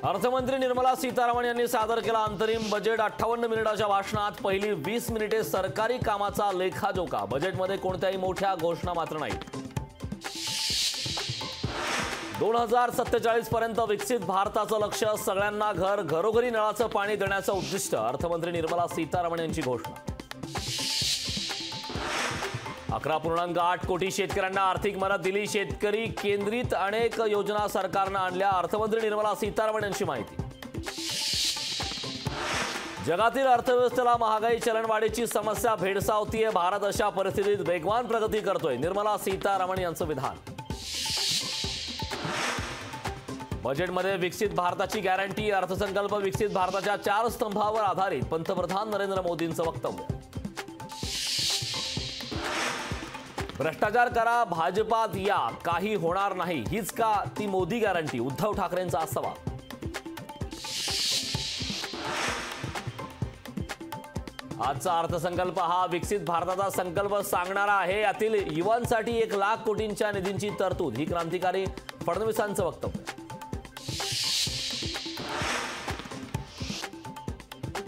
अर्थमंत्री निर्मला सीतारामन यांनी सादर केला अंतरिम बजेट। 58 मिनिटाच्या भाषणात पहिली 20 मिनिटे सरकारी कामाचा लेखाजोखा। बजेटमध्ये कोणत्याही मोठ्या घोषणा मात्र नाही। 2047 पर्यंत विकसित भारताचं लक्ष्य, सगळ्यांना घरोघरी नळाचं पाणी देण्याचं उद्दिष्ट। अर्थमंत्री निर्मला सीतारामन यांची घोषणा। 11.8 कोटी शेतकऱ्यांना आर्थिक मदत दिली। शेतकरी केंद्रित अनेक योजना सरकारने आणल्या। अर्थमंत्री निर्मला सीतारामन यांची माहिती। जगातील अर्थव्यवस्थेला महागाई चलनवाढीची समस्या भेडसावतीये। भारत अशा परिस्थितीत वेगवान प्रगती करतोय, निर्मला सीतारामन यांचं विधान। बजेटमध्ये विकसित भारताची गॅरंटी। अर्थसंकल्प विकसित भारताच्या 4 स्तंभावर आधारित, पंतप्रधान नरेंद्र मोदींचं वक्तव्य। भ्रष्टाचार करा, भाजपात या, काही होणार नाही, हीच का ती मोदी गॅरंटी? उद्धव ठाकरेंचा सवाल। आजचा अर्थसंकल्प हा विकसित भारताचा संकल्प सांगणारा आहे। यातील युवांसाठी 1 लाख कोटींच्या निधींची तरतूद, ही क्रांतिकारी फडणवीसांचं वक्तव्य।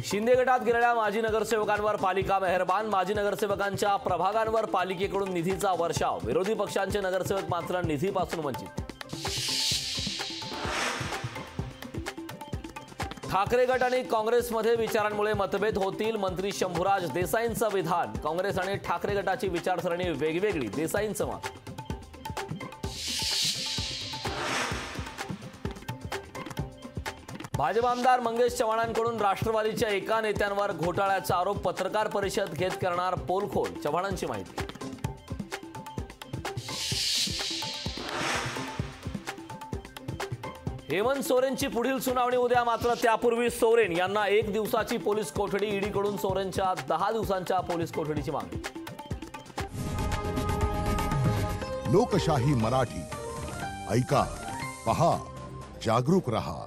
शिंदे गटात गेलेल्या माजी नगरसेवकांवर पालिका मेहरबान। माजी नगरसेवकांच्या प्रभागांवर पालिकेकडून निधीचा वर्षाव। विरोधी पक्षांचे नगरसेवक मात्र निधीपासून वंचित। ठाकरे गट आणि काँग्रेसमध्ये विचारांमुळे मतभेद होतील, मंत्री शंभूराज देसाईंचं विधान। काँग्रेस आणि ठाकरे गटाची विचारसरणी वेगवेगळी, देसाईंचं मत। भाजप आमदार मंगेश चव्हाणांकडून राष्ट्रवादीच्या एका नेत्यांवर घोटाळ्याचा आरोप। पत्रकार परिषद घेत करणार पोलखोल, चव्हाणांची माहिती। हेमंत सोरेनची पुढील सुनावणी उद्या, मात्र त्यापूर्वी सोरेन यांना 1 दिवसाची पोलीस कोठडी। ईडीकडून सोरेनच्या 10 दिवसांच्या पोलीस कोठडीची मागणी। लोकशाही मराठी, ऐका, पहा, जागरूक रहा।